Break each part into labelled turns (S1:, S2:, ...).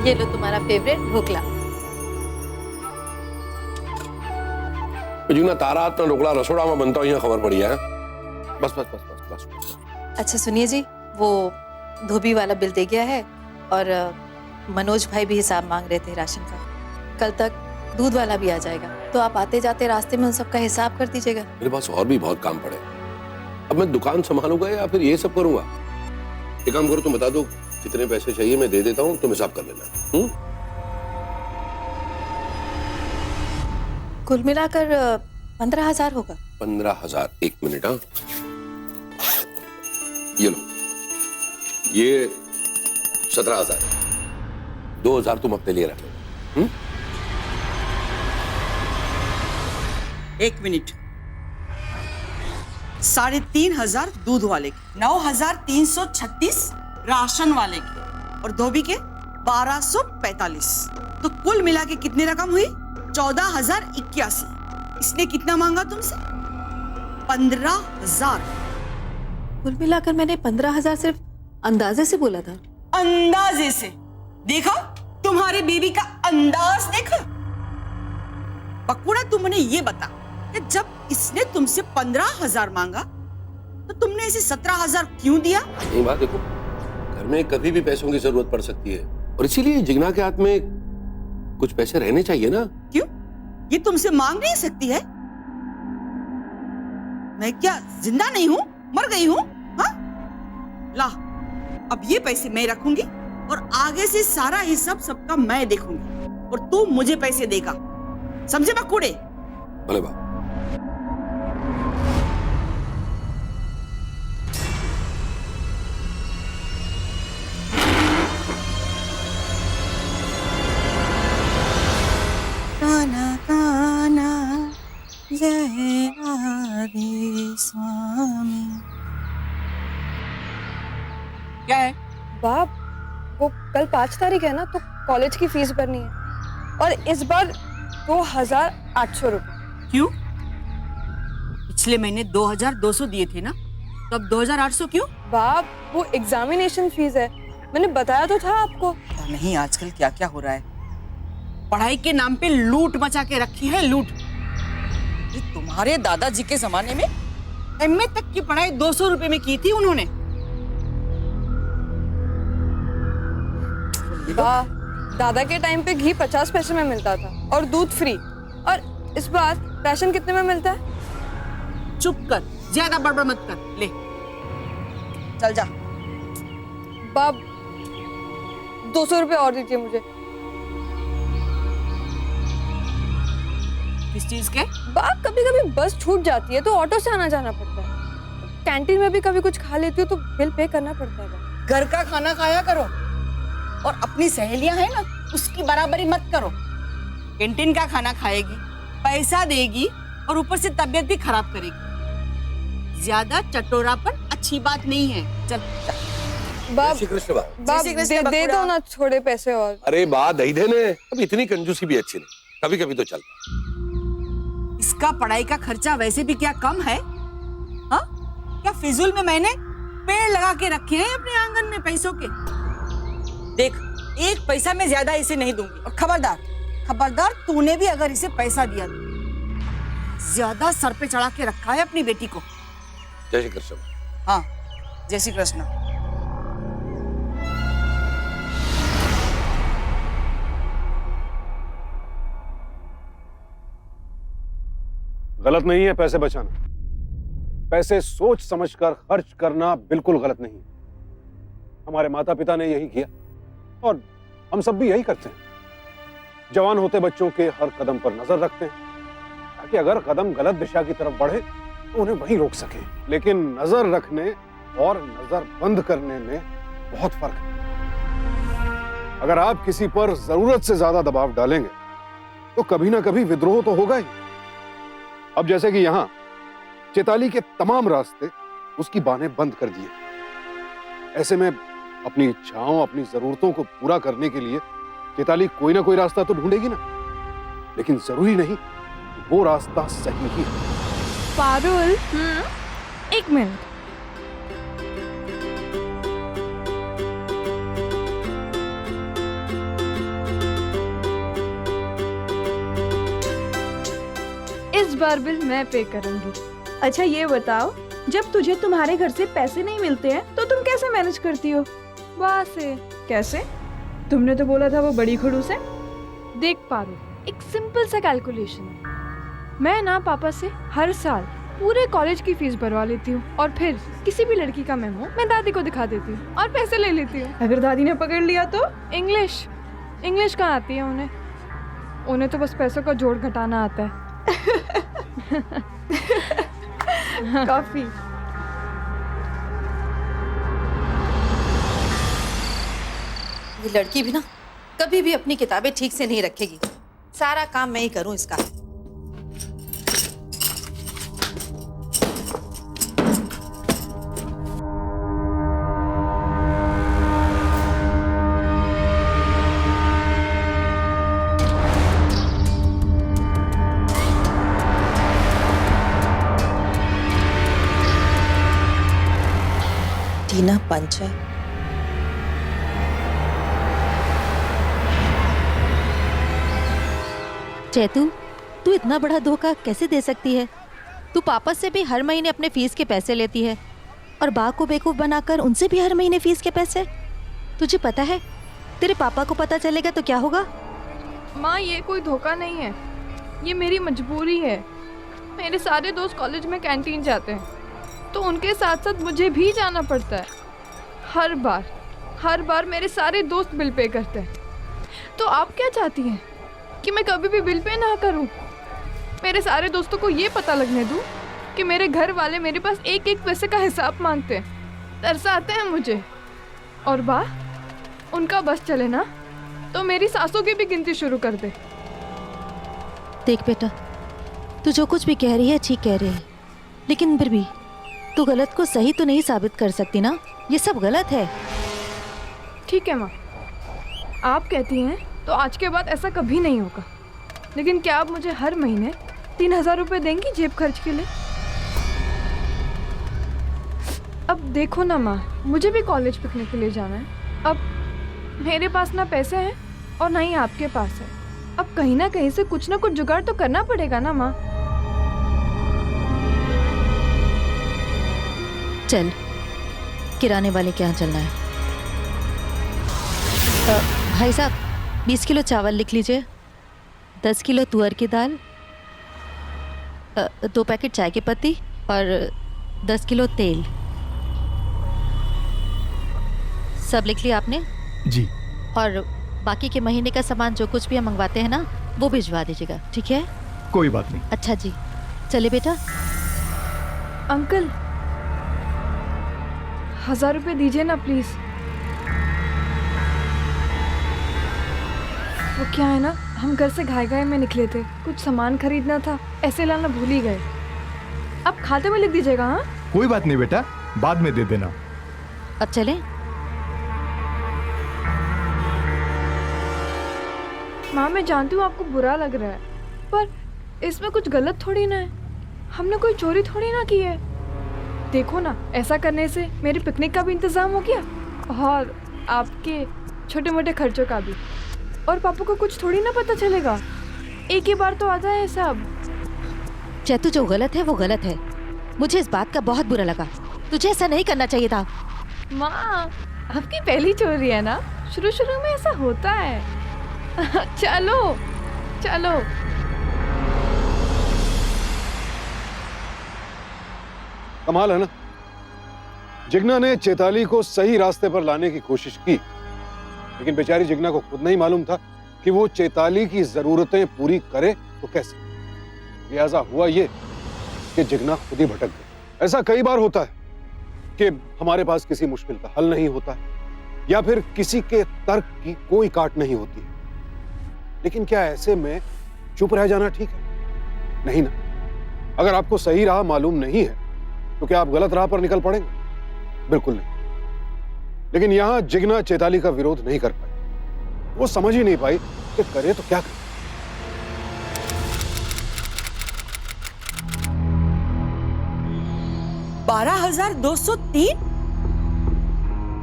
S1: ये लो तुम्हारा फेवरेट ढोकला।
S2: ना तारा हाथ ढोकला रसोड़ा में बनता हो खबर पड़ी है। बस बस बस बस बस, बस।
S1: अच्छा सुनिए जी, वो धोबी वाला बिल दे गया है और मनोज भाई भी हिसाब मांग रहे थे राशन का। कल तक दूध वाला भी आ जाएगा, तो आप आते जाते रास्ते में उन सबका हिसाब कर दीजिएगा।
S2: मेरे पास और भी बहुत काम पड़े। अब मैं दुकान संभालूंगा या फिर ये सब करूंगा? एक काम करो, तुम बता दो कितने पैसे चाहिए, मैं दे देता हूँ, तुम हिसाब कर लेना।
S1: कुल मिलाकर 15,000 होगा।
S2: 15,000? एक मिनट। हाँ, ये लो, ये 17,000। 2,000 तुम अपने लिए रख लो।
S3: एक मिनट। 3,500 दूध वाले के, 9,336 राशन वाले के और धोबी के 1,245। तो कुल मिला के कितनी रकम हुई? 14,081। इसने कितना मांगा तुमसे? 15,000।
S1: कुल मिलाकर मैंने 15,000 सिर्फ अंदाजे से बोला था।
S3: अंदाजे से? देखा तुम्हारे बेबी का अंदाज देखा। पकुड़ा, तुमने ये बता कि जब इसने तुमसे 15,000 मांगा तो तुमने इसे 17,000 क्यों दिया?
S2: नहीं बात देखो, घर में कभी भी पैसों की जरूरत पड़ सकती है और इसीलिए जिग्ना के हाथ में कुछ पैसे रहने चाहिए ना।
S3: क्यों? ये तुमसे मांग नहीं सकती है? मैं क्या जिंदा नहीं हूँ, मर गई हूँ? हाँ? ला, अब ये पैसे मैं रखूंगी और आगे से सारा हिसाब सबका मैं देखूंगी और तू मुझे पैसे देगा, समझे बकुड़े?
S2: भले बात।
S3: काना काना जय राधे स्वामी। क्या है?
S4: बाप, वो कल 5 तारीख है ना, तो कॉलेज की फीस भरनी है और इस बार 2,800 रुपए।
S3: क्यों? पिछले महीने 2,200 दिए थे ना, तो अब 2,800 क्यों?
S4: बाप, वो एग्जामिनेशन फीस है, मैंने बताया तो था आपको।
S3: क्या नहीं, आजकल क्या क्या हो रहा है। पढ़ाई के नाम पे लूट मचा के रखी है, लूट। ये तुम्हारे दादाजी के जमाने में एमए तक की पढ़ाई 200 रुपए में की थी उन्होंने।
S4: वाह, दादा के टाइम पे घी 50 पैसे में मिलता था और दूध फ्री, और इस बार राशन कितने में मिलता है?
S3: चुप कर, ज्यादा बड़बड़ मत कर, ले चल जा।
S4: बाप, 200 रुपए और दीजिए मुझे।
S3: किस चीज के?
S4: बाप, कभी कभी बस छूट जाती है तो ऑटो से आना जाना पड़ता है। कैंटीन में भी कभी कुछ खा लेती हूँ तो बिल पे करना पड़ता है।
S3: घर का खाना खाया करो और अपनी सहेलियां हैं ना, उसकी बराबरी मत करो। कैंटीन का खाना खाएगी, पैसा देगी और ऊपर से तबीयत भी खराब करेगी। ज्यादा चटोरापन अच्छी बात नहीं है। चल
S4: बाप,
S2: श्री कृष्ण बाप।
S4: बाप
S3: जय श्री कृष्ण
S4: दे दो
S3: बकुड़ा।
S4: ना थोड़े पैसे और।
S2: अरे बात दही देने, अब इतनी कंजूसी भी अच्छी नहीं, कभी कभी तो चलता।
S3: इसका पढ़ाई का खर्चा वैसे भी क्या कम है? हाँ? क्या फिजूल में मैंने पेड़ लगा के रखे हैं अपने आंगन में पैसों के। देख, एक पैसा मैं ज्यादा इसे नहीं दूंगी और खबरदार, खबरदार, तूने भी अगर इसे पैसा दिया तो ज्यादा सर पे चढ़ा के रखा है अपनी बेटी को।
S2: जय श्री कृष्ण।
S3: हाँ, जय श्री कृष्ण।
S5: गलत नहीं है पैसे बचाना, पैसे सोच समझकर खर्च करना बिल्कुल गलत नहीं। हमारे माता पिता ने यही किया और हम सब भी यही करते हैं। जवान होते बच्चों के हर कदम पर नजर रखते हैं ताकि अगर कदम गलत दिशा की तरफ बढ़े तो उन्हें वहीं रोक सके। लेकिन नजर रखने और नजर बंद करने में बहुत फर्क है। अगर आप किसी पर जरूरत से ज्यादा दबाव डालेंगे तो कभी ना कभी विद्रोह तो होगा ही। अब जैसे कि यहां चैताली के तमाम रास्ते उसकी बाहें बंद कर दिए। ऐसे में अपनी इच्छाओं, अपनी जरूरतों को पूरा करने के लिए चैताली कोई ना कोई रास्ता तो ढूंढेगी ना, लेकिन जरूरी नहीं वो रास्ता सही ही है।
S4: पारुल, एक मिनट।
S6: बार बिल मैं पे करूंगी। अच्छा ये बताओ, जब तुझे तुम्हारे घर से पैसे नहीं मिलते हैं तो तुम कैसे मैनेज करती हो? वाह से कैसे? तुमने तो बोला था वो बड़ी खड़ूस है। देख पारो, एक सिंपल सा कैलकुलेशन, मैं ना पापा से हर साल पूरे कॉलेज की फीस भरवा लेती हूँ और फिर किसी भी लड़की का मेमो मैं दादी को दिखा देती हूँ और पैसे ले लेती हूँ। अगर दादी ने पकड़ लिया तो? इंग्लिश कहाँ आती है उन्हें तो बस पैसों का जोड़ घटाना आता है। काफी।
S1: ये लड़की भी ना कभी भी अपनी किताबें ठीक से नहीं रखेगी। सारा काम मैं ही करूं इसका। टीना पंच है।
S7: चैतू, तू इतना बड़ा धोखा कैसे दे सकती है? तू पापा से भी हर महीने अपने फीस के पैसे लेती है और बा को बेवकूफ बनाकर उनसे भी हर महीने फीस के पैसे। तुझे पता है तेरे पापा को पता चलेगा तो क्या होगा?
S6: माँ ये कोई धोखा नहीं है, ये मेरी मजबूरी है। मेरे सारे दोस्त कॉलेज में कैंटीन जाते हैं तो उनके साथ साथ मुझे भी जाना पड़ता है। हर बार मेरे सारे दोस्त बिल पे करते हैं। तो आप क्या चाहती हैं कि मैं कभी भी बिल पे ना करूं? मेरे सारे दोस्तों को ये पता लगने दूं कि मेरे घर वाले मेरे पास एक एक पैसे का हिसाब मांगते हैं, तरसाते हैं मुझे। और उनका बस चले ना तो मेरी सासों की भी गिनती शुरू कर दे।
S7: देख बेटा, तू जो कुछ भी कह रही है ठीक कह रही है, लेकिन फिर भी तू गलत को सही तो नहीं साबित कर सकती ना। ये सब गलत है।
S6: ठीक है माँ, आप कहती हैं तो आज के बाद ऐसा कभी नहीं होगा। लेकिन क्या आप मुझे हर महीने 3000 रुपये देंगी जेब खर्च के लिए? अब देखो ना माँ, मुझे भी कॉलेज पिकनिक के लिए जाना है। अब मेरे पास ना पैसे हैं और ना ही आपके पास है। अब कहीं ना कहीं से कुछ ना कुछ जुगाड़ तो करना पड़ेगा ना माँ।
S7: चल किराने वाले के यहाँ चलना है। भाई साहब 20 किलो चावल लिख लीजिए, 10 किलो तुअर की दाल, 2 पैकेट चाय की पत्ती और 10 किलो तेल। सब लिख लिया आपने?
S8: जी।
S7: और बाकी के महीने का सामान जो कुछ भी हम मंगवाते हैं ना वो भिजवा दीजिएगा, ठीक है?
S8: कोई बात नहीं।
S7: अच्छा जी, चले बेटा।
S6: अंकल 1000 रुपये दीजिए ना प्लीज। वो क्या है ना, हम घर से घाय में निकले थे, कुछ सामान खरीदना था, ऐसे लाना भूल ही गए। आप खाते में लिख दीजिएगा। हाँ
S8: कोई बात नहीं बेटा, बाद में दे देना।
S7: अब चलें?
S6: माँ मैं जानती हूँ आपको बुरा लग रहा है, पर इसमें कुछ गलत थोड़ी ना है। हमने कोई चोरी थोड़ी ना की है। देखो ना, ऐसा करने से मेरी पिकनिक का भी इंतजाम हो गया और आपके छोटे मोटे खर्चों का भी। और पापा को कुछ थोड़ी ना पता चलेगा, एक ही बार तो आ जाए सब।
S7: चैतू जो गलत है वो गलत है। मुझे इस बात का बहुत बुरा लगा। तुझे ऐसा नहीं करना चाहिए था।
S6: माँ आपकी पहली चोरी है ना, शुरू शुरू में ऐसा होता है। चलो चलो।
S5: कमाल है ना, जिग्ना ने चैताली को सही रास्ते पर लाने की कोशिश की, लेकिन बेचारी जिग्ना को खुद नहीं मालूम था कि वो चैताली की जरूरतें पूरी करे तो कैसे। लिहाजा हुआ ये कि जिग्ना खुद ही भटक गई। ऐसा कई बार होता है कि हमारे पास किसी मुश्किल का हल नहीं होता है या फिर किसी के तर्क की कोई काट नहीं होती है, लेकिन क्या ऐसे में चुप रह जाना ठीक है? नहीं ना। अगर आपको सही राह मालूम नहीं है तो क्या आप गलत राह पर निकल पड़ेंगे? बिल्कुल नहीं। लेकिन यहां जिग्ना चैताली का विरोध नहीं कर पाई। वो समझ ही नहीं पाई कि करे तो क्या करे।
S3: 12,203?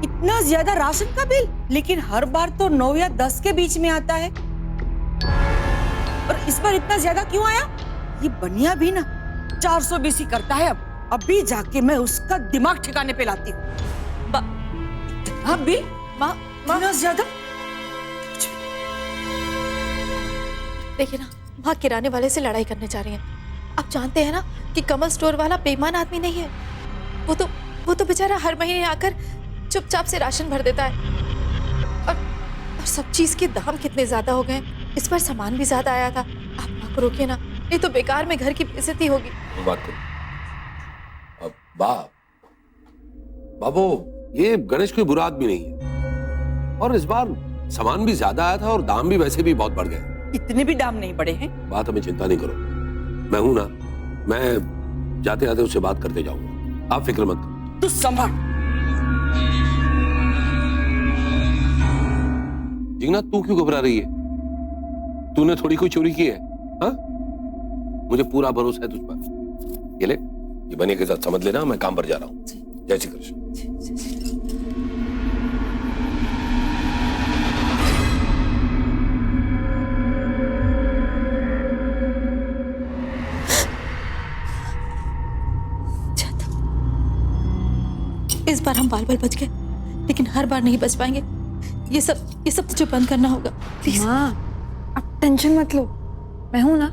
S3: इतना ज्यादा राशन का बिल? लेकिन हर बार तो 9 या 10 के बीच में आता है, और इस बार इतना ज्यादा क्यों आया? ये बनिया भी ना 420 ही करता है। अब अभी जाके मैं उसका दिमाग ठिकाने पे लाती हूँ। अब भी
S1: माँ
S3: इतना ज्यादा
S1: देखिए ना, माँ किराने वाले से लड़ाई करने जा रही हैं। आप जानते हैं ना कि कमल स्टोर वाला बेईमान आदमी नहीं है। वो तो बेचारा हर महीने आकर चुपचाप से राशन भर देता है। और सब चीज के दाम कितने ज्यादा हो गए। इस पर सामान भी ज्यादा आया था। आप माँ को रोकिए ना, नहीं तो बेकार में घर की बेइज्जती होगी।
S2: बात करो। अब बाबू, ये गणेश कोई बुरा आदमी नहीं है, और इस बार सामान भी ज्यादा आया था और दाम भी वैसे भी बहुत बढ़ गए।
S3: इतने भी दाम नहीं बढ़े हैं।
S2: बात हमें चिंता नहीं करो, मैं हूं ना, मैं जाते जाते उससे बात करते जाऊंगा, आप फिक्र मत करो।
S3: तू संभाल।
S2: जिगना, तू क्यों घबरा रही है? तूने थोड़ी कोई चोरी की है? हाँ, मुझे पूरा भरोसा है तुझ पर। ये ले, ये बनिया के साथ समझ लेना, मैं काम पर जा रहा हूँ। जय श्री कृष्ण।
S1: इस बार हम बाल बच गए, लेकिन हर बार नहीं बच पाएंगे। ये सब तुझे बंद करना होगा, प्लीज।
S4: माँ, आप टेंशन मत लो, मैं हूं ना।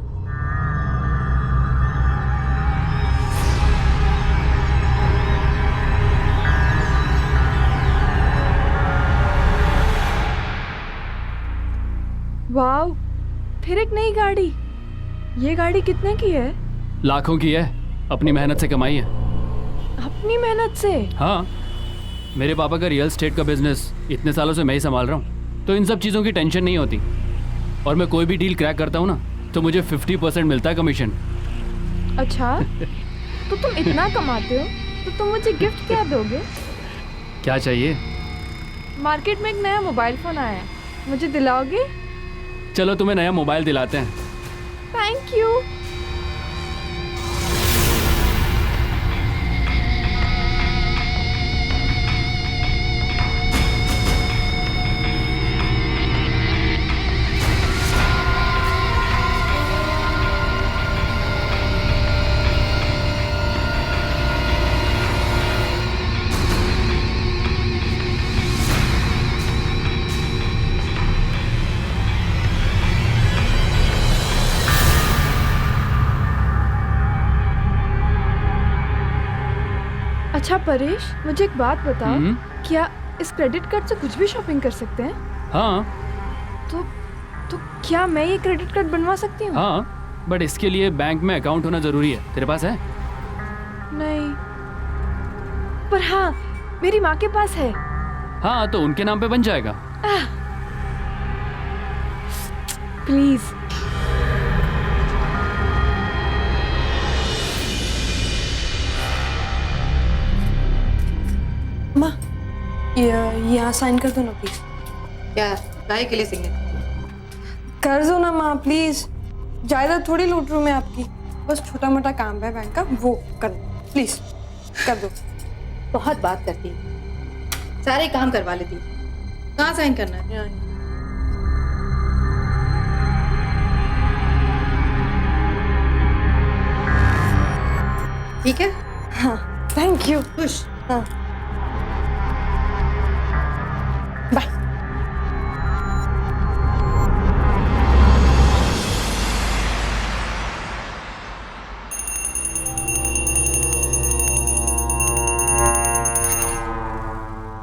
S6: वाओ, फिर एक नई गाड़ी। ये गाड़ी कितने की है?
S9: लाखों की है, अपनी मेहनत से कमाई है।
S6: अपनी मेहनत से?
S9: हाँ, मेरे पापा का रियल एस्टेट का बिजनेस इतने सालों से मैं ही संभाल रहा हूँ, तो इन सब चीज़ों की टेंशन नहीं होती। और मैं कोई भी डील क्रैक करता हूँ ना, तो मुझे 50% मिलता है कमीशन।
S6: अच्छा, तो तुम इतना कमाते हो तो तुम मुझे गिफ्ट क्या दोगे?
S9: क्या चाहिए?
S6: मार्केट में एक नया मोबाइल फ़ोन आया है, मुझे दिलाओगे?
S9: चलो तुम्हें नया मोबाइल दिलाते हैं।
S6: Thank you. अच्छा परेश, मुझे एक बात बताओ, क्या इस क्रेडिट कार्ड से कुछ भी शॉपिंग कर सकते हैं?
S9: हाँ।
S6: तो क्या मैं ये क्रेडिट कार्ड बनवा सकती हूँ?
S9: हाँ, बट इसके लिए बैंक में अकाउंट होना जरूरी है। तेरे पास है?
S6: नहीं, पर हाँ, मेरी माँ के पास है।
S9: हाँ, तो उनके नाम पे बन जाएगा।
S6: प्लीज।
S4: माँ, यहाँ साइन कर दो ना प्लीज।
S1: क्या गाय के लिए सिग्नेचर?
S4: कर दो ना माँ प्लीज, जायदाद थोड़ी लूट रही हूँ मैं आपकी, बस छोटा मोटा काम है बैंक का, वो कर दो प्लीज, कर दो।
S1: बहुत बात करती है, सारे काम करवा लेती है। कहाँ साइन करना है? ठीक है।
S4: हाँ, थैंक यू।
S1: खुश?
S4: हाँ, बाय।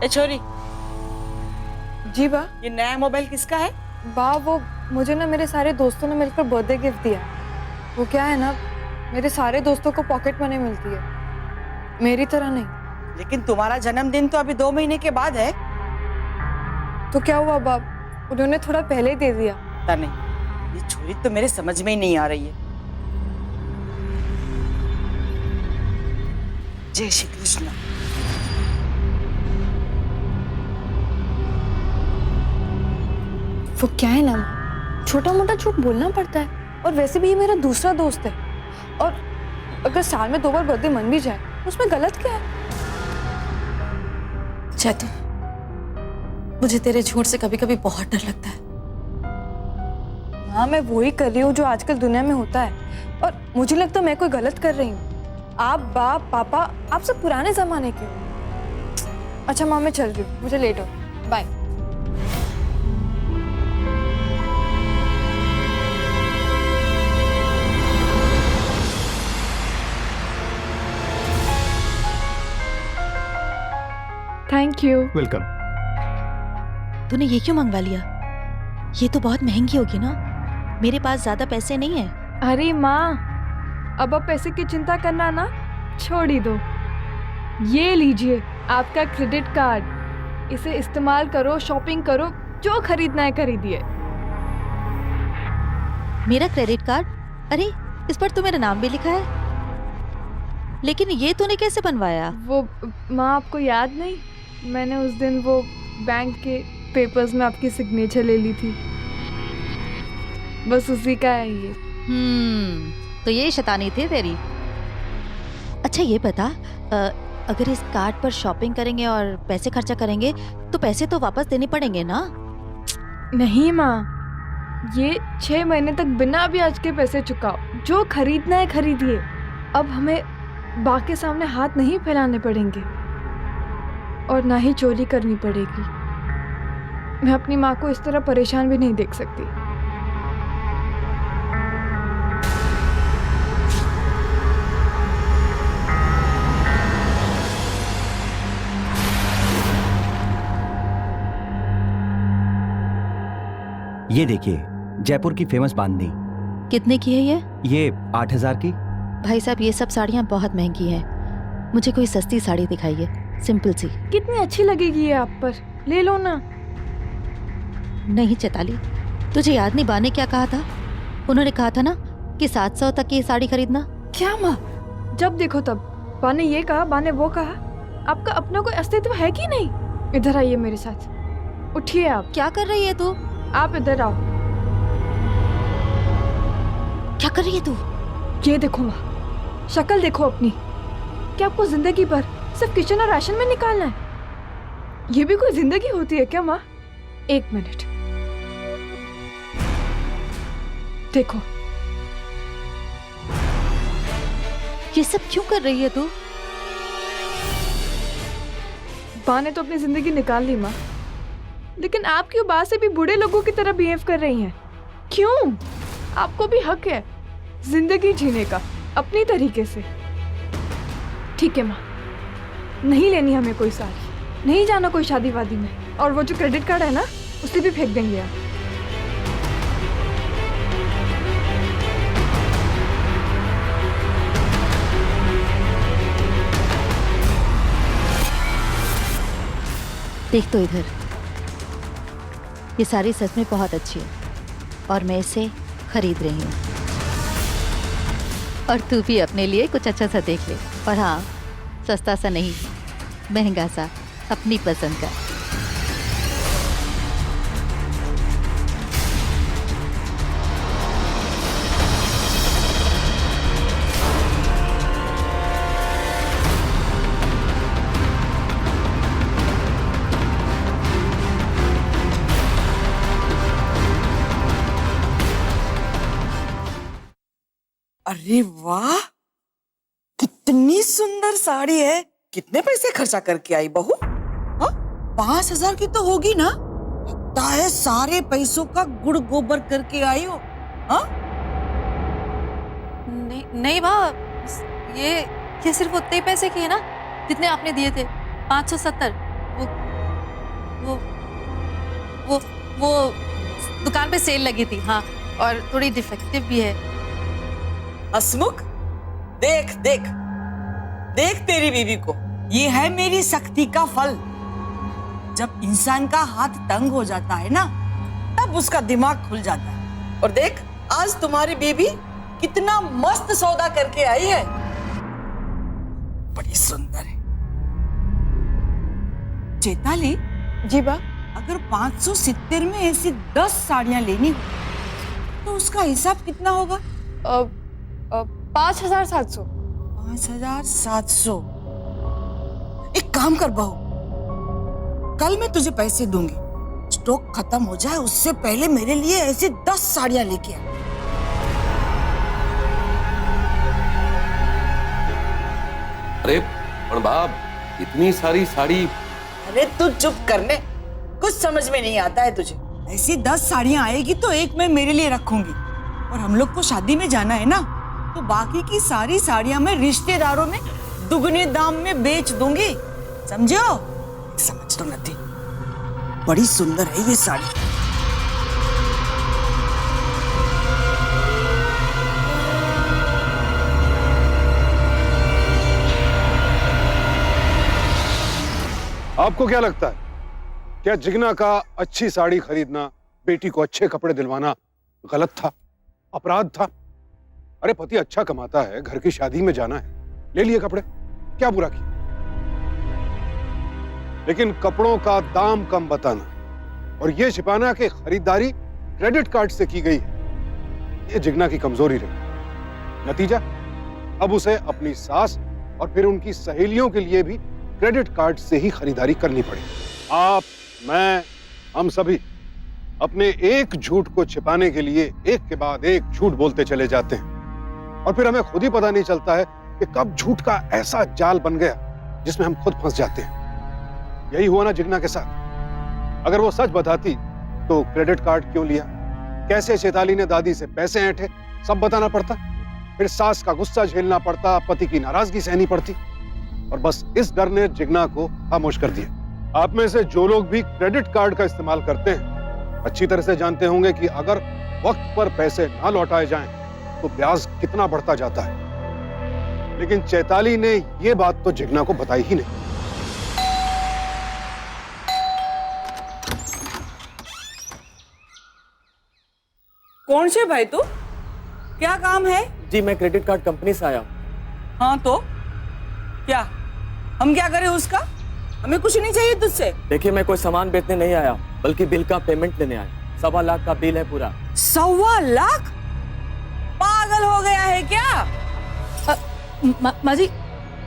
S3: ए छोरी,
S4: जी बा।
S3: ये नया मोबाइल किसका है?
S4: बा, वो मुझे ना मेरे सारे दोस्तों ने मिलकर बर्थडे गिफ्ट दिया। वो क्या है ना, मेरे सारे दोस्तों को पॉकेट मनी मिलती है, मेरी तरह नहीं।
S3: लेकिन तुम्हारा जन्मदिन तो अभी 2 महीने के बाद है।
S4: तो क्या हुआ बाप, उन्होंने थोड़ा पहले ही दे दिया।
S3: पता नहीं, ये छोरी तो मेरे समझ में ही नहीं आ रही है। जय श्री कृष्ण।
S4: वो क्या है ना, छोटा मोटा झूठ बोलना पड़ता है, और वैसे भी ये मेरा दूसरा दोस्त है, और अगर साल में 2 बार बर्थडे मन भी जाए तो उसमें गलत क्या है?
S1: चैतु, मुझे तेरे झूठ से कभी कभी बहुत डर लगता है।
S4: हाँ, मैं वही कर रही हूँ जो आजकल दुनिया में होता है, और मुझे लगता है मैं कोई गलत कर रही हूँ। आप बाप पापा आप सब पुराने जमाने के हो। अच्छा माँ, मैं चल रही हूँ, मुझे लेट हो, बाय।
S6: Thank you.
S8: वेलकम।
S7: तूने ये क्यों मंगवा लिया? ये तो बहुत महंगी होगी ना। मेरे पास ज्यादा पैसे नहीं है।
S6: अरे माँ, अब आप पैसे की चिंता करना ना छोड़ ही दो। ये लीजिए आपका क्रेडिट कार्ड, इसे इस्तेमाल करो, शॉपिंग करो, जो खरीदना है खरीदिए।
S7: मेरा क्रेडिट कार्ड? अरे इस पर तो मेरा नाम भी लिखा है, लेकिन ये तूने कैसे बनवाया?
S6: वो माँ, आपको याद नहीं, मैंने उस दिन वो बैंक के पेपर्स में आपकी सिग्नेचर ले ली थी, बस उसी का है ये।
S7: तो ये शैतानी थी तेरी। अच्छा ये बता, अगर इस कार्ड पर शॉपिंग करेंगे और पैसे खर्चा करेंगे तो पैसे तो वापस देने पड़ेंगे ना?
S6: नहीं माँ, ये 6 महीने तक बिना ब्याज के पैसे चुकाओ, जो खरीदना है खरीदिए। अब हमें बाकी सामने हाथ नहीं फैलाने पड़ेंगे और ना ही चोरी करनी पड़ेगी। मैं अपनी माँ को इस तरह परेशान भी नहीं देख सकती।
S10: ये देखिए, जयपुर की फेमस बांधनी।
S7: कितने की है ये?
S10: ये 8,000 की।
S7: भाई साहब ये सब साड़ियाँ बहुत महंगी हैं, मुझे कोई सस्ती साड़ी दिखाइए, सिंपल सी।
S6: कितनी अच्छी लगेगी ये आप पर, ले लो ना।
S7: नहीं चैताली, तुझे याद नहीं बा ने क्या कहा था? उन्होंने कहा था ना कि 700 तक की साड़ी खरीदना।
S6: क्या माँ, जब देखो तब बा ने ये कहा, बा ने वो कहा। आपका अपना कोई अस्तित्व है कि नहीं? इधर आइए मेरे साथ, उठिए। आप
S7: क्या कर रही है तू?
S6: आप इधर आओ।
S7: क्या कर रही है तू?
S6: ये देखो माँ, शक्ल देखो अपनी। क्या आपको जिंदगी भर सिर्फ किचन और राशन में निकालना है? ये भी कोई जिंदगी होती है क्या माँ? 1 मिनट देखो।
S7: ये सब क्यों कर रही है तू?
S6: बा ने तो अपनी जिंदगी निकाल ली माँ, लेकिन आप क्यों बा से भी बूढ़े लोगों की तरह बिहेव कर रही हैं? क्यों? आपको भी हक है जिंदगी जीने का अपनी तरीके से। ठीक है माँ, नहीं लेनी हमें कोई साड़ी, नहीं जाना कोई शादी वादी में, और वो जो क्रेडिट कार्ड है ना उसे भी फेंक देंगे आप।
S7: देख तो इधर, ये साड़ी सच में बहुत अच्छी है और मैं इसे खरीद रही हूँ। और तू भी अपने लिए कुछ अच्छा सा देख ले, और हाँ, सस्ता सा नहीं, महंगा सा, अपनी पसंद का।
S3: अरे वाह, कितनी सुंदर साड़ी है। कितने पैसे खर्चा करके आई बहू? हाँ, 5,000 की तो होगी ना? लगता है सारे पैसों का गुड़ गोबर करके आई हो। हाँ?
S1: नहीं बा, ये सिर्फ उतने ही पैसे की है ना जितने आपने दिए थे, 570। वो दुकान पे सेल लगी थी, हाँ, और थोड़ी डिफेक्टिव भी है।
S3: हसमुख, देख देख देख तेरी बीवी को, ये है मेरी सख्ती का फल। जब इंसान का हाथ तंग हो जाता है ना, तब उसका दिमाग खुल जाता है। और देख, आज तुम्हारी बीवी कितना मस्त सौदा करके आई है, बड़ी सुंदर है। चेताली
S4: जी बा।
S3: अगर 570 में ऐसी 10 साड़ियां लेनी हो तो उसका हिसाब कितना होगा?
S4: 5,700।
S3: 5,700। एक काम कर बहू, कल मैं तुझे पैसे दूंगी, स्टॉक खत्म हो जाए उससे पहले मेरे लिए ऐसी 10 साड़ियां लेके आ।
S2: अरे पण बाप, इतनी सारी साड़ी।
S3: अरे तू चुप करने, कुछ समझ में नहीं आता है तुझे। ऐसी 10 साड़ियां आएगी तो एक मैं मेरे लिए रखूंगी, और हम लोग को शादी में जाना है ना, तो बाकी की सारी साड़ियां मैं रिश्तेदारों में दुगने दाम में बेच दूंगी, समझो? समझ तो नहीं, बड़ी सुंदर है ये साड़ी।
S5: आपको क्या लगता है, क्या जिगना का अच्छी साड़ी खरीदना, बेटी को अच्छे कपड़े दिलवाना गलत था, अपराध था? अरे पति अच्छा कमाता है, घर की शादी में जाना है, ले लिए कपड़े, क्या बुरा किया? लेकिन कपड़ों का दाम कम बताना और ये छिपाना कि खरीदारी क्रेडिट कार्ड से की गई है, ये जिगना की कमजोरी रही। नतीजा, अब उसे अपनी सास और फिर उनकी सहेलियों के लिए भी क्रेडिट कार्ड से ही खरीदारी करनी पड़ी। आप, मैं, हम सभी अपने एक झूठ को छिपाने के लिए एक के बाद एक झूठ बोलते चले जाते हैं, और फिर हमें खुद ही पता नहीं चलता है कि कब झूठ का ऐसा जाल बन गया जिसमें हम खुद फंस जाते हैं। यही हुआ ना जिगना के साथ। अगर वो सच बताती तो क्रेडिट कार्ड क्यों लिया, कैसे चैताली ने दादी से पैसे ऐंठे, सब बताना पड़ता, फिर सास का गुस्सा झेलना पड़ता, पति की नाराजगी सहनी पड़ती, और बस इस डर ने जिगना को खामोश कर दिया। आप में से जो लोग भी क्रेडिट कार्ड का इस्तेमाल करते हैं अच्छी तरह से जानते होंगे कि अगर वक्त पर पैसे ना लौटाए जाएं तो ब्याज कितना बढ़ता जाता है। लेकिन चैताली ने यह बात तो जिगना को बताई ही नहीं।
S3: कौन से भाई तू, क्या काम है?
S11: जी मैं क्रेडिट कार्ड कंपनी से आया हूँ।
S3: हाँ तो क्या, हम क्या करें उसका? हमें कुछ नहीं चाहिए तुझसे।
S11: देखिए मैं कोई सामान बेचने नहीं आया, बल्कि बिल का पेमेंट लेने आया। 1.25 लाख का बिल है पूरा।
S3: 1.25 लाख? पागल हो गया है क्या?
S1: माँ जी,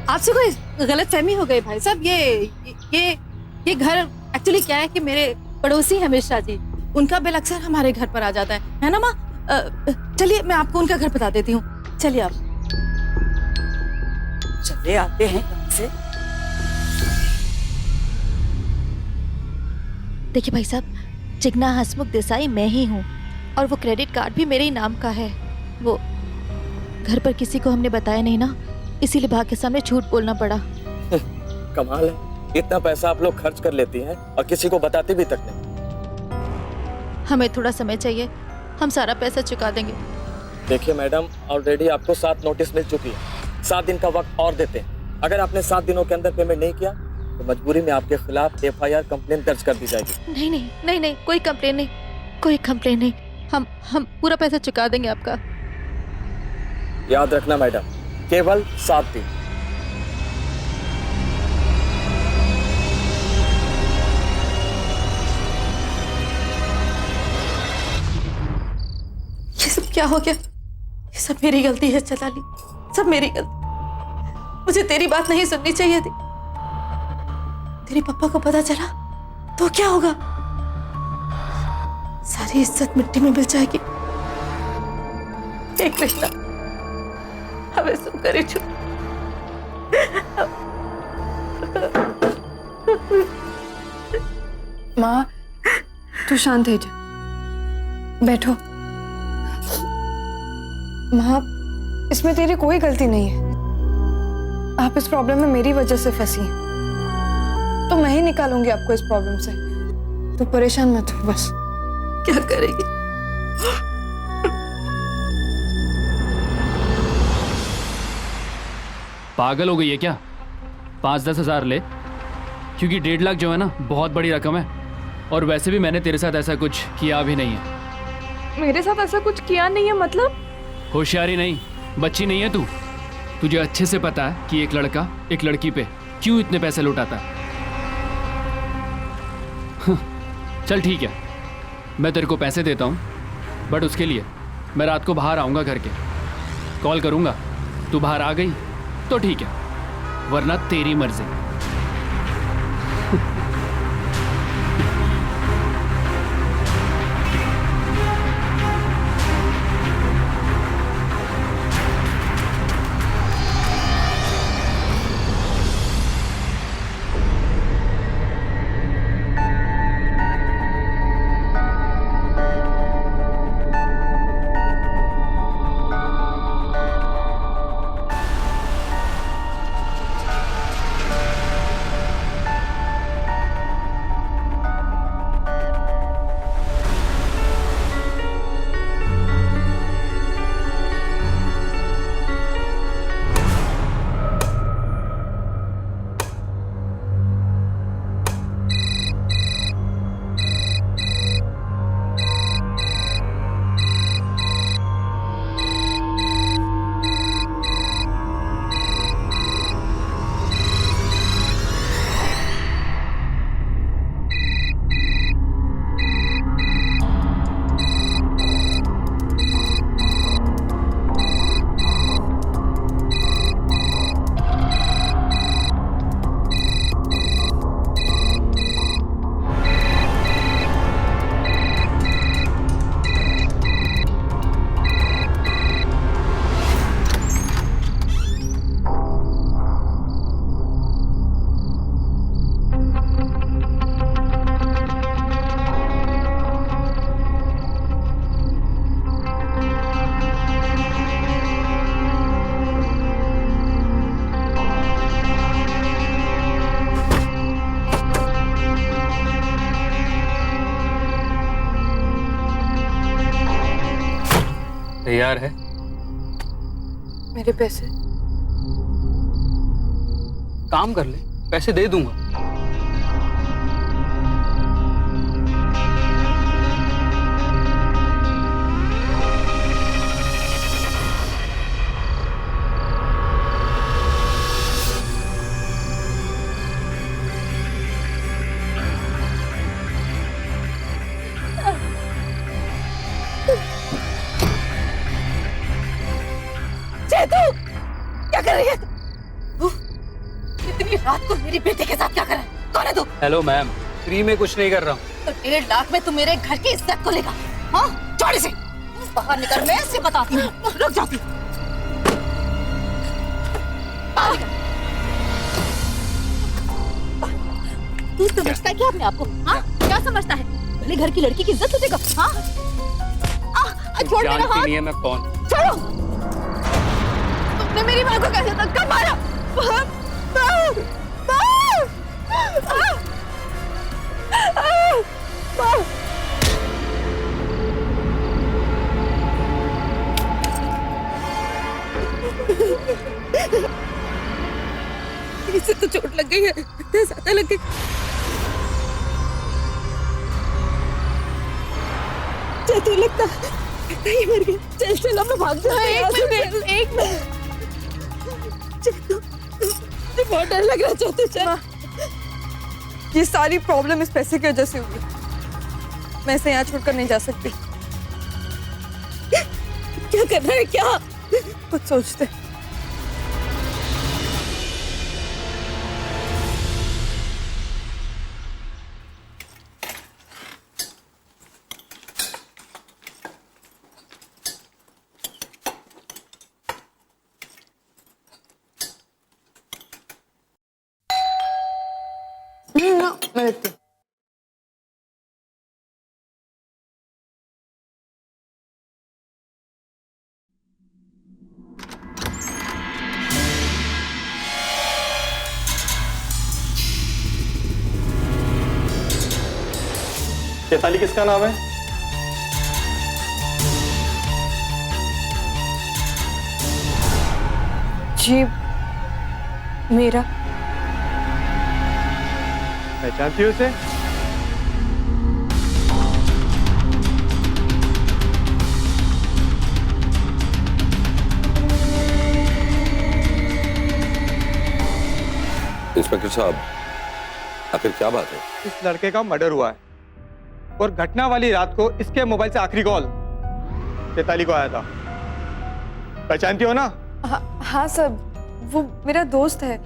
S1: आपसे कोई गलतफहमी हो गई भाई साहब। ये घर एक्चुअली क्या है कि मेरे पड़ोसी हैं मिश्रा जी, उनका बिल अक्सर हमारे घर पर आ जाता है ना माँ? चलिए मैं आपको उनका घर बता देती हूँ, चलिए आप।
S3: चले आते हैं से।
S7: देखिए भाई साहब, जिगना हसमुख देसाई मैं ही हूँ, और वो क्रेडिट कार्ड भी मेरे ही नाम का है। वो घर पर किसी को हमने बताया नहीं ना, इसीलिए भाग के सामने झूठ बोलना पड़ा।
S11: कमाल है, इतना पैसा आप लोग खर्च कर लेती हैं और किसी को बताते भी तक नहीं।
S7: हमें थोड़ा समय चाहिए, हम सारा पैसा चुका देंगे।
S11: देखिए मैडम, ऑलरेडी आपको 7 नोटिस मिल चुकी है। 7 दिन का वक्त और देते हैं। अगर आपने 7 दिनों के अंदर पेमेंट नहीं किया तो मजबूरी में आपके खिलाफ FIR कंप्लेन दर्ज कर दी जाएगी।
S7: नहीं नहीं नहीं नहीं, कोई कंप्लेन नहीं, कोई कंप्लेन नहीं। हम पूरा पैसा चुका देंगे आपका।
S11: याद रखना मैडम, केवल 7 दिन।
S1: ये सब क्या हो गया? ये सब मेरी गलती है चैताली, सब मेरी गलती। मुझे तेरी बात नहीं सुननी चाहिए थी। तेरे पापा को पता चला तो क्या होगा? सारी इज्जत मिट्टी में मिल जाएगी। हे कृष्णा, हमें सुन कर ही छू।
S4: माँ, तू शांत है जा, बैठो। माँ, इसमें तेरी कोई गलती नहीं है। आप इस प्रॉब्लम में मेरी वजह से फंसी हैं, तो मैं ही निकालूंगी आपको इस प्रॉब्लम से। तो परेशान मत हो बस।
S1: क्या करेगी?
S9: पागल हो गई है क्या? 5-10 हज़ार ले, क्योंकि 1.5 लाख जो है ना, बहुत बड़ी रकम है। और वैसे भी मैंने तेरे साथ ऐसा कुछ किया भी नहीं है।
S6: मेरे साथ ऐसा कुछ किया नहीं है मतलब?
S9: होशियारी नहीं, बच्ची नहीं है तू। तुझे अच्छे से पता है कि एक लड़का एक लड़की पे क्यों इतने पैसे लुटाता है। चल ठीक है, मैं तेरे को पैसे देता हूँ, बट उसके लिए मैं रात को बाहर आऊँगा घर के, कॉल करूँगा। तू बाहर आ गई तो ठीक है, वरना तेरी मर्जी। तैयार है?
S4: मेरे पैसे?
S9: काम कर ले, पैसे दे दूंगा।
S1: क्या कर रही है तू? इतनी रात को मेरी बेटी के साथ क्या कर रहा है? कौन है तू?
S9: हेलो मैम, फ्री में कुछ नहीं कर रहा हूँ।
S1: तो 1.5 लाख में तू मेरे घर की इज्जत को लेगा? हाँ, छोड़ इसे। बाहर निकल, मैं ऐसे बताती हूँ। रुक जाती हूँ। बाहर निकल। तू समझता है क्या अपने आप को? हाँ, क्या समझता है? अपने घर की लड़की की इज्जत तुझे कब? हाँ, छोड़ मेरा हाथ।
S9: नहीं है मैं कौन?
S1: छोड़ो। तुमने मेरी माँ को कैसे धक्का मारा? इसे तो चोट लग गई है, इतना ज्यादा लग गई। चल लगता ही मर गई। चल चल हम भाग जाए। एक मिनट बहुत डर लग रहा है। चल चल।
S4: ये सारी प्रॉब्लम इस पैसे की वजह से हुई। मैं इसे यहाँ छोड़कर नहीं जा सकती।
S1: क्या कर रहा है? क्या
S4: कुछ सोचते। मैं देखती हूँ।
S12: चैताली किसका नाम है?
S4: जी मेरा।
S12: पहचानती हो उसे?
S2: इंस्पेक्टर साहब, आखिर क्या बात है?
S12: इस लड़के का मर्डर हुआ है और घटना वाली रात को इसके मोबाइल से आखिरी कॉल चैताली को आया था। पहचानती हो ना?
S4: हाँ सर, वो मेरा दोस्त है।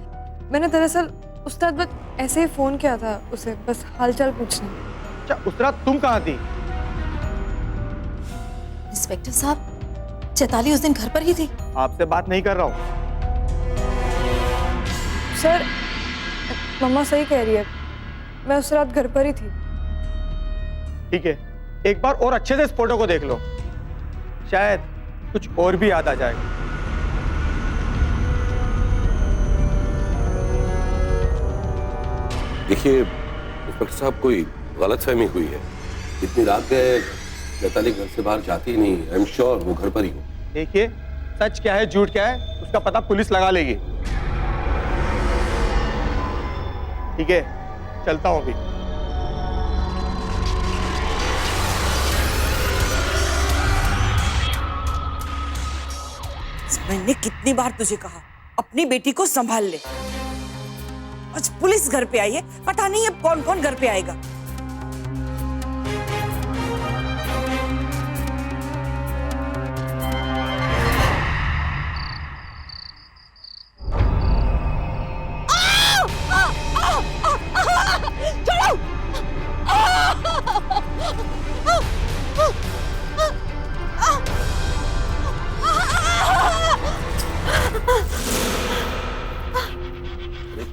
S4: मैंने दरअसल उस्ताद बस ऐसे ही फोन किया था उसे, बस हालचाल पूछने।
S12: अच्छा, उस रात तुम कहाँ थी?
S1: इंस्पेक्टर साहब, चैताली उस दिन घर पर ही थी।
S12: आपसे बात नहीं कर रहा हूँ।
S4: सर, मम्मा सही कह रही है, मैं उस रात घर पर ही थी।
S12: ठीक है, एक बार और अच्छे से इस फोटो को देख लो, शायद कुछ और भी याद आ जाएगा।
S2: देखिए इंस्पेक्टर साहब, कोई गलतफहमी हुई है। इतनी रात है, चैताली घर से बाहर जाती ही नहीं। आई एम श्योर वो घर पर ही हो।
S12: देखिए, सच क्या है झूठ क्या है उसका पता पुलिस लगा लेगी। ठीक है, चलता हूं अभी।
S3: मैंने कितनी बार तुझे कहा अपनी बेटी को संभाल ले। आज पुलिस घर पे आई है, पता नहीं अब कौन कौन घर पे आएगा।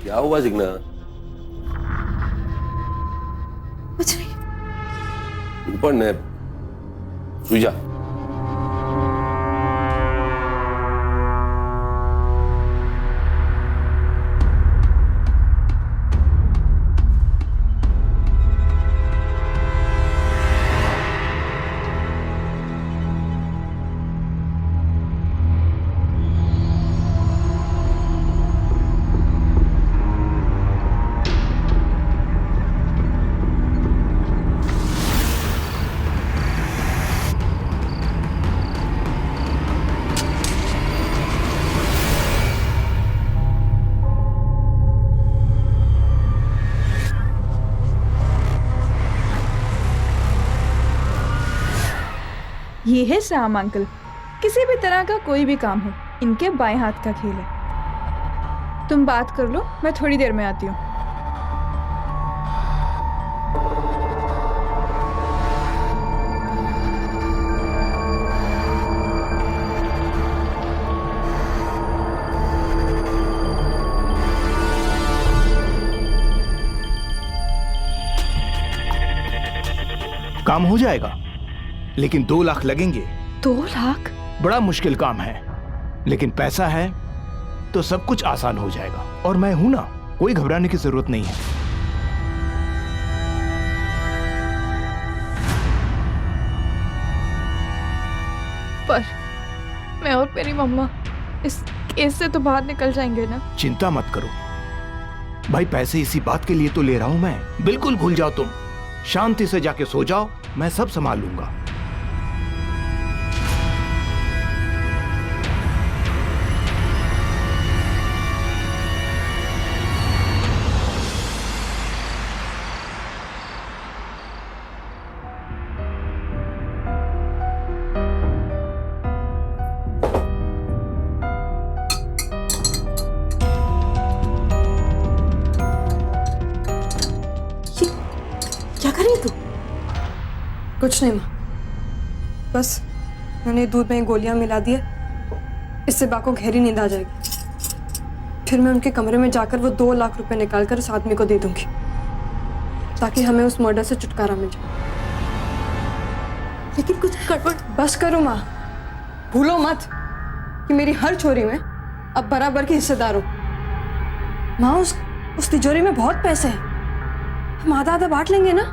S2: क्या हुआ जिग्ना?
S1: कुछ नहीं।
S2: ऊपर ने सुजा।
S6: ये है श्याम अंकल। किसी भी तरह का कोई भी काम हो, इनके बाएं हाथ का खेल है। तुम बात कर लो, मैं थोड़ी देर में आती हूँ।
S8: काम हो जाएगा, लेकिन 2 लाख लगेंगे।
S6: 2 लाख?
S8: बड़ा मुश्किल काम है, लेकिन पैसा है तो सब कुछ आसान हो जाएगा। और मैं हूं ना, कोई घबराने की जरूरत नहीं है।
S4: पर मैं और मेरी मम्मा इस केस से तो बाहर निकल जाएंगे ना?
S8: चिंता मत करो भाई, पैसे इसी बात के लिए तो ले रहा हूं मैं। बिल्कुल भूल जाओ तुम, शांति से जाके सो जाओ, मैं सब संभाल लूंगा।
S1: क्या कर रही है तू?
S4: कुछ नहीं माँ, बस मैंने दूध में गोलियां मिला दी है, इससे बा को गहरी नींद आ जाएगी। फिर मैं उनके कमरे में जाकर वो 2 लाख रुपए निकाल कर उस आदमी को दे दूंगी, ताकि हमें उस मर्डर से छुटकारा मिल जाए।
S1: लेकिन कुछ गड़बड़।
S4: बस करो माँ, भूलो मत कि मेरी हर चोरी में अब बराबर की हिस्सेदार हो। माँ, उस तिजोरी में बहुत पैसे हैं, हम आधा आधा बांट लेंगे ना?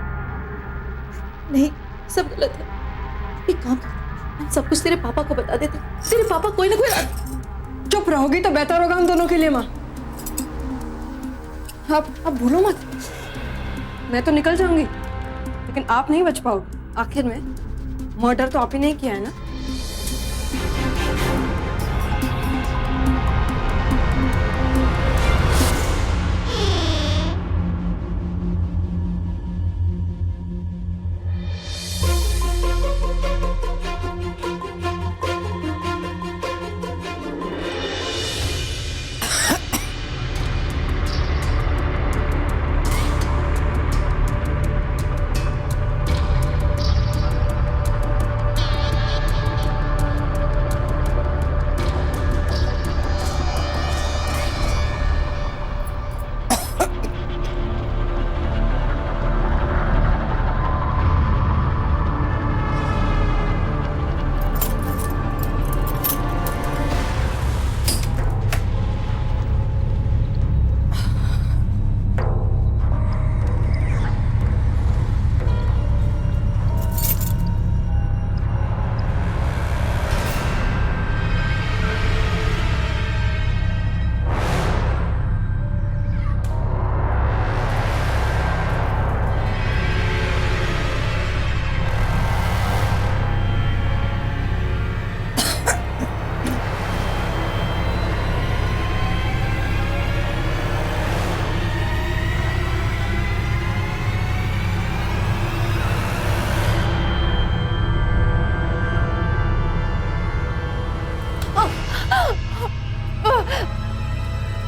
S1: नहीं, सब गलत है। एक काम कर, मैं सब कुछ तेरे पापा को बता देते। तेरे पापा कोई ना कोई।
S4: चुप रहोगी तो बेहतर होगा हम दोनों के लिए माँ। अब भूलो मत, मैं तो निकल जाऊंगी, लेकिन आप नहीं बच पाओगे। आखिर में मर्डर तो आप ही नहीं किया है ना?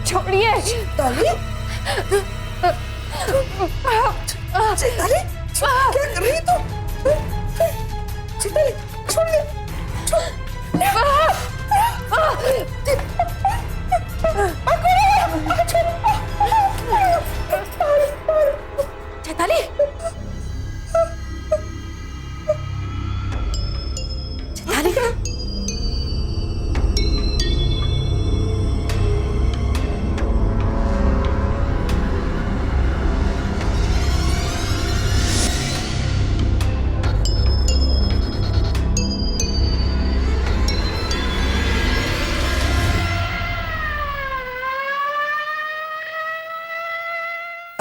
S4: छोड़िए।
S3: चैताली? चैताली? क्या कर रही है तू? चैताली, छोड़ दे।
S1: चैताली, चैताली,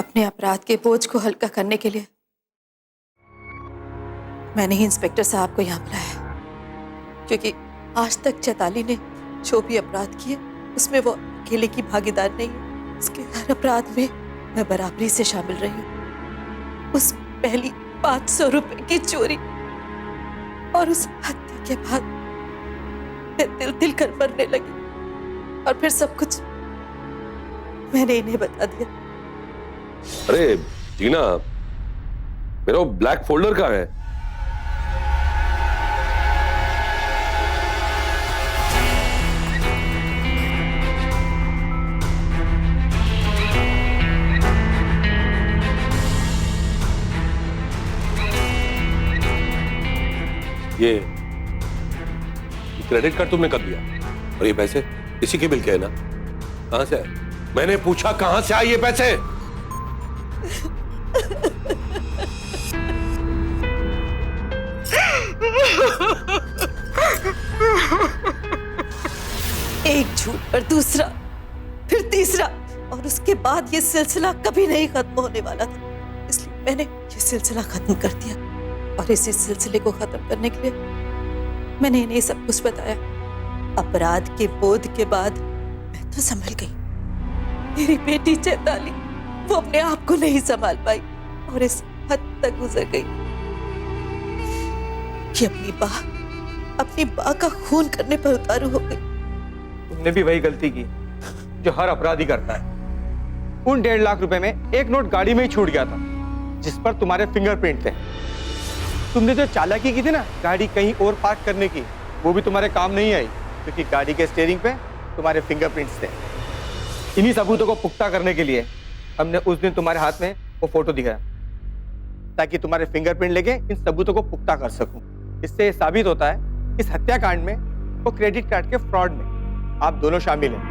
S1: अपने अपराध के बोझ को हल्का करने के लिए मैंने ही इंस्पेक्टर साहब को यहाँ बुलाया, क्योंकि आज तक चैताली ने जो भी अपराध किए उसमें वो अकेले की भागीदार नहीं है। उसके हर अपराध में मैं बराबरी से शामिल रही हूँ। उस पहली 500 रुपए की चोरी और उस हत्या के बाद मैं दिल दिल कर मरने लगी और फिर सब कुछ मैंने इन्हें बता दिया।
S2: अरे जीना, मेरा वो ब्लैक फोल्डर कहाँ है? ये क्रेडिट कार्ड तुमने कब दिया? और ये पैसे इसी के बिल के है ना? कहां से आए? मैंने पूछा कहां से आए ये पैसे?
S1: एक झूठ पर दूसरा, फिर तीसरा, और उसके बाद ये सिलसिला कभी नहीं खत्म होने वाला था। इसलिए मैंने ये सिलसिला खत्म कर दिया और इसी सिलसिले को खत्म करने के लिए मैंने इन्हें सब कुछ बताया। अपराध के बोध के बाद मैं तो संभल गई। मेरी बेटी चैताली, वो अपने आप को नहीं संभाल पाई और इस हद तक गुजर गई कि अपनी माँ का खून करने पर उतारू हो गई।
S12: तुमने भी वही गलती की जो हर अपराधी करता है। उन 1.5 लाख रुपए में एक नोट गाड़ी में ही छूट गया था जिस पर तुम्हारे फिंगरप्रिंट थे। तुमने जो चालाकी की थी ना गाड़ी कहीं और पार्क करने की, वो भी तुम्हारे काम नहीं आई क्योंकि गाड़ी के स्टीयरिंग पे तुम्हारे फिंगरप्रिंट्स थे। इन्हीं सबूतों को पुख्ता करने के लिए हमने उस दिन तुम्हारे हाथ में वो फोटो दिखाया ताकि तुम्हारे फिंगरप्रिंट लेके इन सबूतों को पुख्ता कर सकूं। इससे साबित होता है इस हत्याकांड में वो क्रेडिट कार्ड के फ्रॉड में आप दोनों शामिल हैं।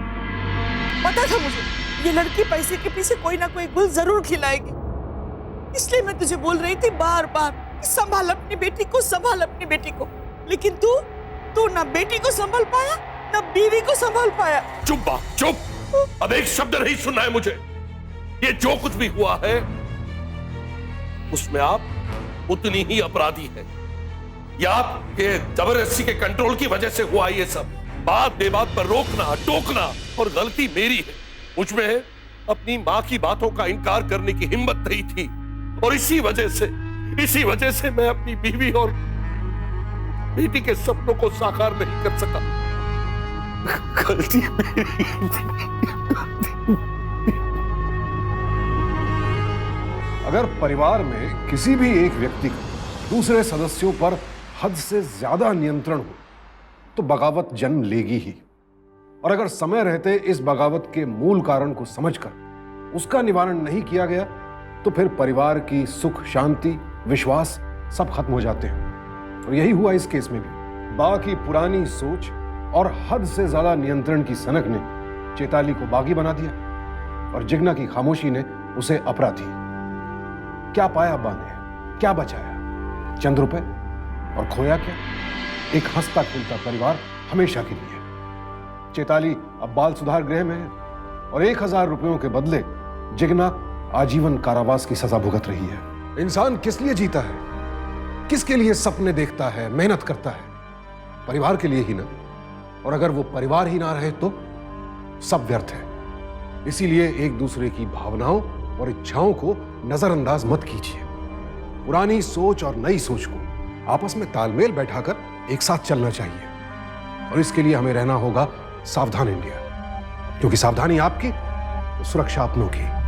S3: पता था मुझे ये लड़की पैसे के पीछे कोई ना कोई गुल जरूर खिलाएगी, इसलिए मैं तुझे बोल रही थी बार बार कि संभाल अपनी बेटी को, संभाल अपनी बेटी को। लेकिन तू ना बेटी को संभाल पाया ना बीवी को संभाल पाया।
S2: चुप बाप, चुप। अब एक शब्द नहीं सुनना है मुझे। ये जो कुछ भी हुआ है उसमें आप उतनी ही अपराधी हैं। या आपके जबरदस्ती के कंट्रोल की वजह से हुआ ये सब। बात बेबात पर रोकना टोकना और गलती मेरी है। मुझमें अपनी माँ की बातों का इनकार करने की हिम्मत नहीं थी और इसी वजह से मैं अपनी बीवी और बेटी के सपनों को साकार नहीं कर सका। गलती मेरी।
S5: अगर परिवार में किसी भी एक व्यक्ति का दूसरे सदस्यों पर हद से ज्यादा नियंत्रण हो तो बगावत जन्म लेगी ही। और अगर समय रहते इस बगावत के मूल कारण को समझकर उसका निवारण नहीं किया गया तो फिर परिवार की सुख शांति विश्वास सब खत्म हो जाते हैं। और यही हुआ इस केस में भी। बा की पुरानी सोच और हद से ज्यादा नियंत्रण की सनक ने चैताली को बागी बना दिया और जिग्ना की खामोशी ने उसे अपराधी। क्या पाया बा ने, क्या बचाया? चंद रुपए। और खोया क्या? एक हंसता खेलता परिवार हमेशा के लिए। चैताली अब बाल सुधार गृह में है और 1000 रुपयों के बदले जिग्ना आजीवन कारावास की सजा भुगत रही है। इंसान किस लिए जीता है, किसके लिए सपने देखता है, मेहनत करता है? परिवार के लिए ही ना। और अगर वो परिवार ही ना रहे तो सब व्यर्थ है। इसीलिए एक दूसरे की भावनाओं और इच्छाओं को नजरअंदाज मत कीजिए। पुरानी सोच और नई सोच को आपस में तालमेल बैठाकर एक साथ चलना चाहिए। और इसके लिए हमें रहना होगा सावधान इंडिया, क्योंकि सावधानी आपकी तो सुरक्षा अपनों की।